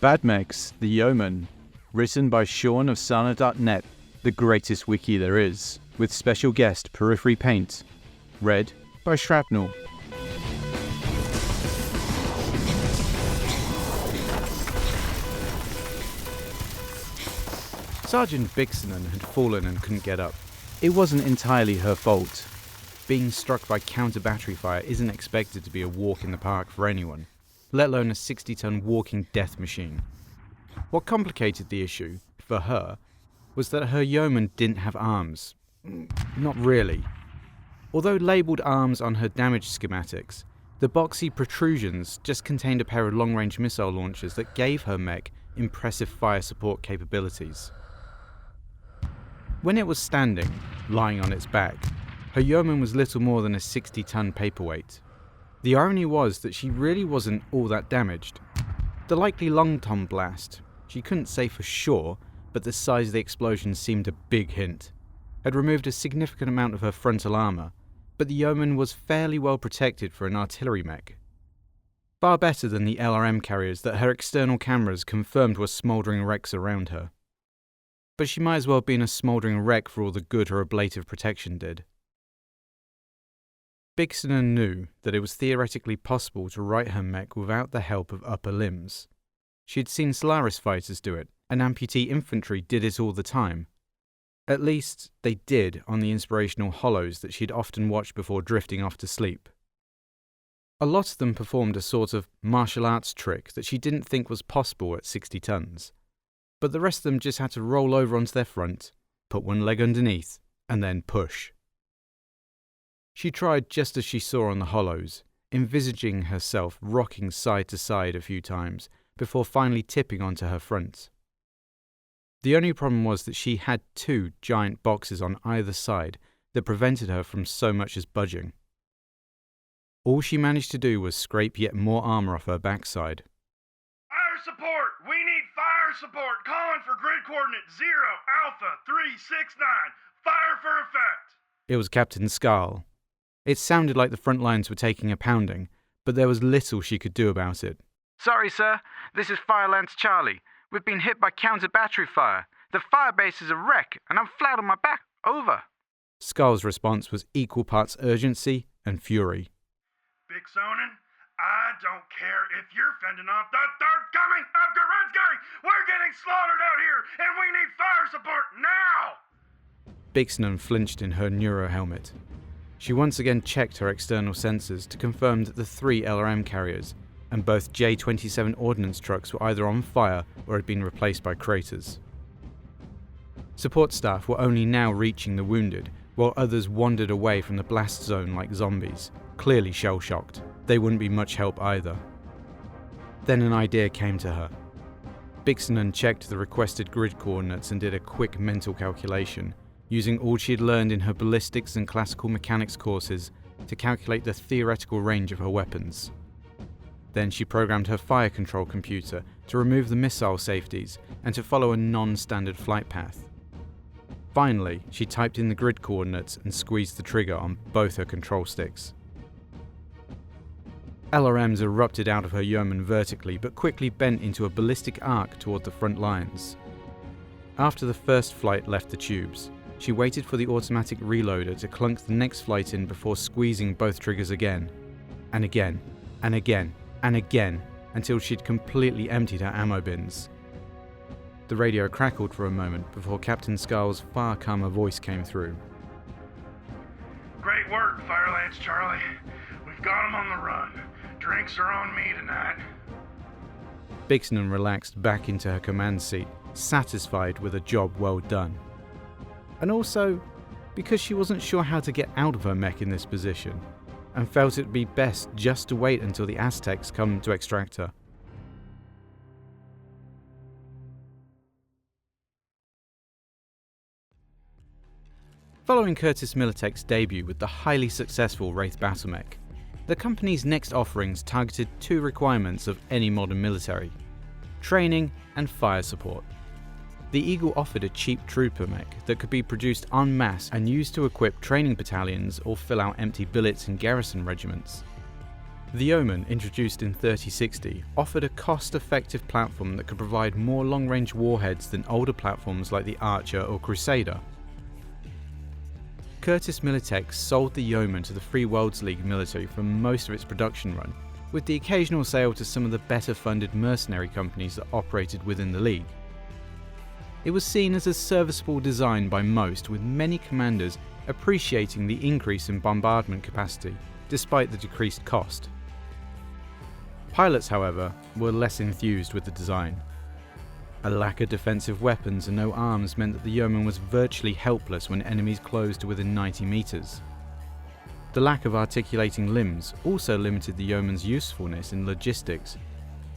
Mechs, the Yeoman, written by Sean of Sarna.net, the greatest wiki there is, with special guest Periphery Paint, read by Shrapnel. Sergeant Bixenen had fallen and couldn't get up. It wasn't entirely her fault. Being struck by counter-battery fire isn't expected to be a walk in the park for anyone, let alone a 60-ton walking death machine. What complicated the issue, for her, was that her Yeoman didn't have arms. Not really. Although labelled arms on her damage schematics, the boxy protrusions just contained a pair of long-range missile launchers that gave her mech impressive fire support capabilities. When it was standing, lying on its back, her Yeoman was little more than a 60-ton paperweight. The irony was that she really wasn't all that damaged. The likely long-ton blast, she couldn't say for sure, but the size of the explosion seemed a big hint, had removed a significant amount of her frontal armour, but the Yeoman was fairly well protected for an artillery mech. Far better than the LRM carriers that her external cameras confirmed were smouldering wrecks around her. But she might as well have been a smouldering wreck for all the good her ablative protection did. Bixenen knew that it was theoretically possible to right her mech without the help of upper limbs. She had seen Solaris fighters do it, and amputee infantry did it all the time. At least, they did on the inspirational hollows that she'd often watched before drifting off to sleep. A lot of them performed a sort of martial arts trick that she didn't think was possible at 60 tons. But the rest of them just had to roll over onto their front, put one leg underneath, and then push. She tried just as she saw on the hollows, envisaging herself rocking side to side a few times before finally tipping onto her front. The only problem was that she had two giant boxes on either side that prevented her from so much as budging. All she managed to do was scrape yet more armour off her backside. Fire support! We need fire support! Calling for grid coordinate 0 Alpha 369. Fire for effect! It was Captain Scarl. It sounded like the front lines were taking a pounding, but there was little she could do about it. Sorry, sir. This is Fire Lance Charlie. We've been hit by counter-battery fire. The fire base is a wreck, and I'm flat on my back. Over. Scarl's response was equal parts urgency and fury. Bixenen, I don't care if you're fending off the third coming of Goretzky! We're getting slaughtered out here, and we need fire support now! Bixenen flinched in her neuro helmet. She once again checked her external sensors to confirm that the 3 LRM carriers and both J-27 ordnance trucks were either on fire or had been replaced by craters. Support staff were only now reaching the wounded, while others wandered away from the blast zone like zombies, clearly shell-shocked. They wouldn't be much help either. Then an idea came to her. Bixenen checked the requested grid coordinates and did a quick mental calculation, using all she had learned in her ballistics and classical mechanics courses to calculate the theoretical range of her weapons. Then she programmed her fire control computer to remove the missile safeties and to follow a non-standard flight path. Finally, she typed in the grid coordinates and squeezed the trigger on both her control sticks. LRMs erupted out of her Yeoman vertically but quickly bent into a ballistic arc toward the front lines. After the first flight left the tubes, she waited for the automatic reloader to clunk the next flight in before squeezing both triggers again, and again, and again, and again, until she'd completely emptied her ammo bins. The radio crackled for a moment before Captain Scarl's far calmer voice came through. Great work, Fire Lance Charlie. We've got 'em on the run. Drinks are on me tonight. Bixenen relaxed back into her command seat, satisfied with a job well done. And also, because she wasn't sure how to get out of her mech in this position, and felt it would be best just to wait until the Aztecs come to extract her. Following Curtis Militech's debut with the highly successful Wraith Battlemech, the company's next offerings targeted 2 requirements of any modern military: training and fire support. The Eagle offered a cheap trooper mech that could be produced en masse and used to equip training battalions or fill out empty billets in garrison regiments. The Yeoman, introduced in 3060, offered a cost-effective platform that could provide more long-range warheads than older platforms like the Archer or Crusader. Curtis Militech sold the Yeoman to the Free Worlds League military for most of its production run, with the occasional sale to some of the better-funded mercenary companies that operated within the league. It was seen as a serviceable design by most, with many commanders appreciating the increase in bombardment capacity, despite the decreased cost. Pilots, however, were less enthused with the design. A lack of defensive weapons and no arms meant that the Yeoman was virtually helpless when enemies closed to within 90 meters. The lack of articulating limbs also limited the Yeoman's usefulness in logistics,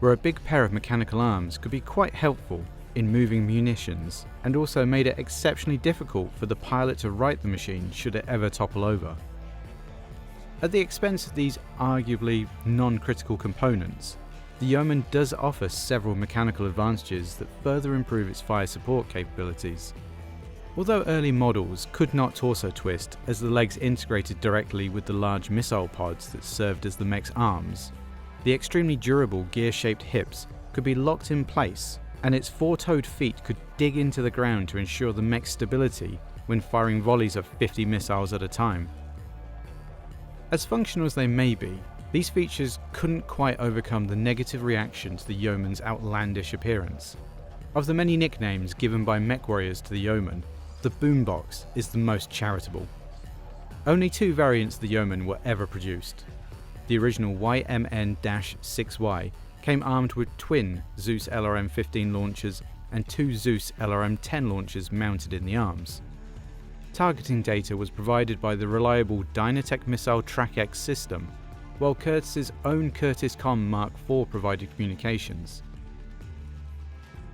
where a big pair of mechanical arms could be quite helpful in moving munitions, and also made it exceptionally difficult for the pilot to right the machine should it ever topple over. At the expense of these arguably non-critical components, the Yeoman does offer several mechanical advantages that further improve its fire support capabilities. Although early models could not torso twist as the legs integrated directly with the large missile pods that served as the Mech's arms, the extremely durable gear-shaped hips could be locked in place, and its four-toed feet could dig into the ground to ensure the Mech's stability when firing volleys of 50 missiles at a time. As functional as they may be, these features couldn't quite overcome the negative reaction to the Yeoman's outlandish appearance. Of the many nicknames given by mech warriors to the Yeoman, the Boombox is the most charitable. Only two variants of the Yeoman were ever produced. The original YMN-6Y came armed with twin Zeus LRM-15 launchers and two Zeus LRM-10 launchers mounted in the arms. Targeting data was provided by the reliable Dynatech Missile Track-X system, while Curtis's own Curtis Com Mark IV provided communications.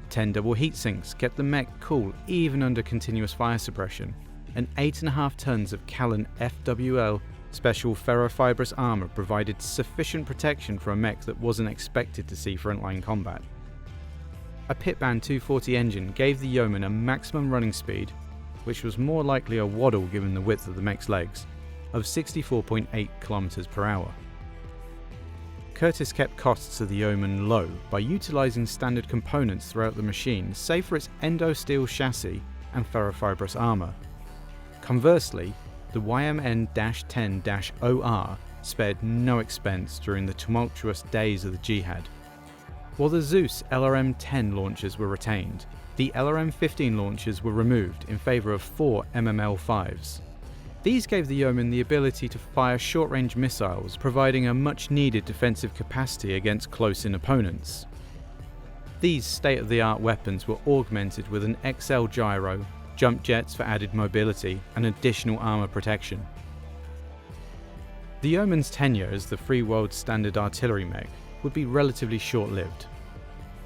10 double heatsinks kept the mech cool even under continuous fire suppression, and 8.5 tons of Callan FWL special ferrofibrous armour provided sufficient protection for a mech that wasn't expected to see frontline combat. A Pitman 240 engine gave the Yeoman a maximum running speed, which was more likely a waddle given the width of the mech's legs, of 64.8 km per hour. Curtis kept costs of the Yeoman low by utilising standard components throughout the machine, save for its endo-steel chassis and ferrofibrous armour. Conversely, the YMN-10-OR spared no expense during the tumultuous days of the Jihad. While the Zeus LRM-10 launchers were retained, the LRM-15 launchers were removed in favour of 4 MML-5s. These gave the Yeoman the ability to fire short-range missiles, providing a much-needed defensive capacity against close-in opponents. These state-of-the-art weapons were augmented with an XL gyro, jump jets for added mobility, and additional armour protection. The Yeoman's tenure as the Free World Standard Artillery Mech would be relatively short-lived.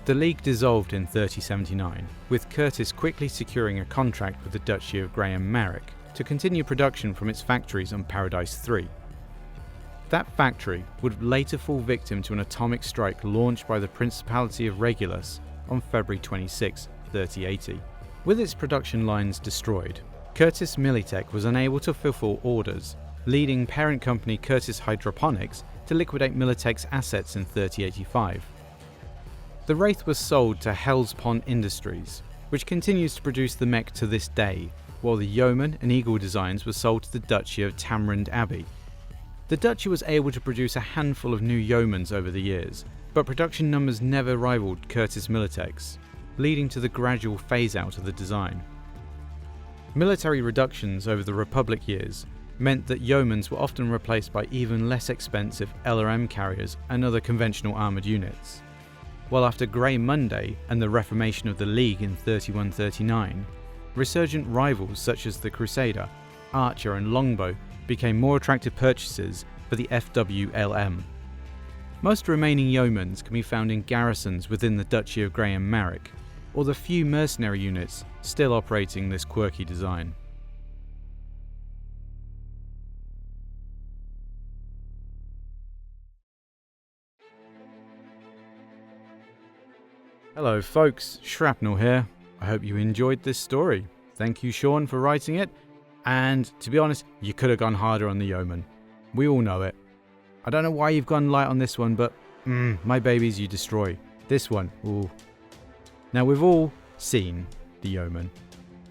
The League dissolved in 3079, with Curtis quickly securing a contract with the Duchy of Graham Marek to continue production from its factories on Paradise 3. That factory would later fall victim to an atomic strike launched by the Principality of Regulus on February 26, 3080. With its production lines destroyed, Curtis Militech was unable to fulfill orders, leading parent company Curtis Hydroponics to liquidate Militech's assets in 3085. The Wraith was sold to Hell's Pond Industries, which continues to produce the mech to this day, while the Yeoman and Eagle designs were sold to the Duchy of Tamrind Abbey. The Duchy was able to produce a handful of new Yeomans over the years, but production numbers never rivaled Curtis Militech's, leading to the gradual phase-out of the design. Military reductions over the Republic years meant that Yeomans were often replaced by even less expensive LRM carriers and other conventional armoured units. While after Grey Monday and the reformation of the League in 3139, resurgent rivals such as the Crusader, Archer and Longbow became more attractive purchases for the FWLM. Most remaining Yeomans can be found in garrisons within the Duchy of Graham Marek, or the few mercenary units still operating this quirky design. Hello folks, Shrapnel here. I hope you enjoyed this story. Thank you, Sean, for writing it. And to be honest, you could have gone harder on the Yeoman. We all know it. I don't know why you've gone light on this one, but my babies you destroy. This one, ooh. Now we've all seen the Yeoman,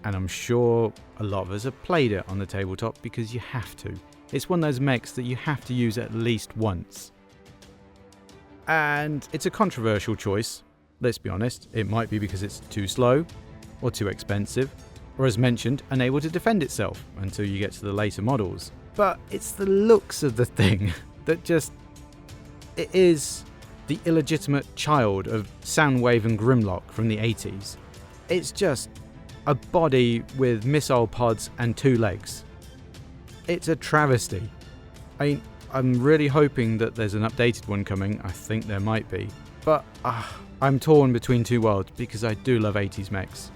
and I'm sure a lot of us have played it on the tabletop because you have to. It's one of those mechs that you have to use at least once. And it's a controversial choice, let's be honest. It might be because it's too slow, or too expensive, or as mentioned, unable to defend itself until you get to the later models. But it's the looks of the thing that just... It is the illegitimate child of Soundwave and Grimlock from the 80s. It's just a body with missile pods and 2 legs. It's a travesty. I'm really hoping that there's an updated one coming. I think there might be. But I'm torn between two worlds because I do love 80s mechs.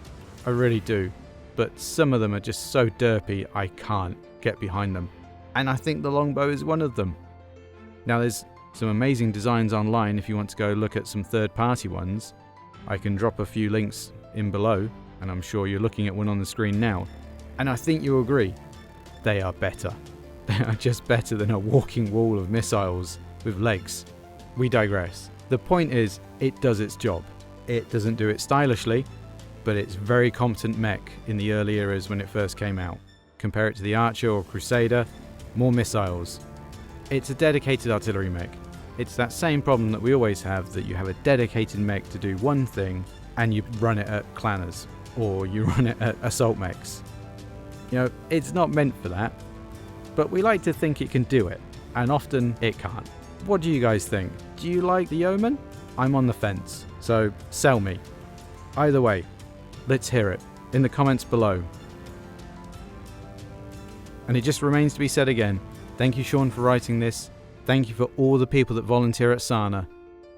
I really do. But some of them are just so derpy I can't get behind them. And I think the longbow is one of them. Now there's some amazing designs online if you want to go look at some third-party ones. I can drop a few links in below, and I'm sure you're looking at one on the screen now. And I think you'll agree, they are better. They are just better than a walking wall of missiles with legs. We digress. The point is, it does its job. It doesn't do it stylishly, but it's very competent mech in the early eras when it first came out. Compare it to the Archer or Crusader, more missiles. It's a dedicated artillery mech. It's that same problem that we always have, that you have a dedicated mech to do one thing and you run it at clanners, or you run it at assault mechs. You know, it's not meant for that, but we like to think it can do it, and often it can't. What do you guys think? Do you like the Yeoman? I'm on the fence, so sell me. Either way, let's hear it in the comments below. And it just remains to be said again, thank you Sean for writing this. Thank you for all the people that volunteer at Sarna.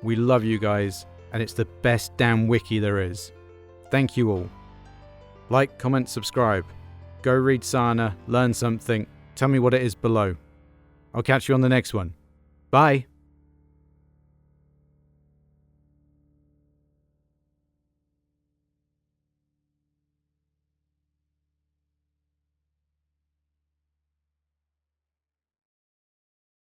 We love you guys, and it's the best damn wiki there is. Thank you all. Like, comment, subscribe. Go read Sarna, learn something, tell me what it is below. I'll catch you on the next one. Bye!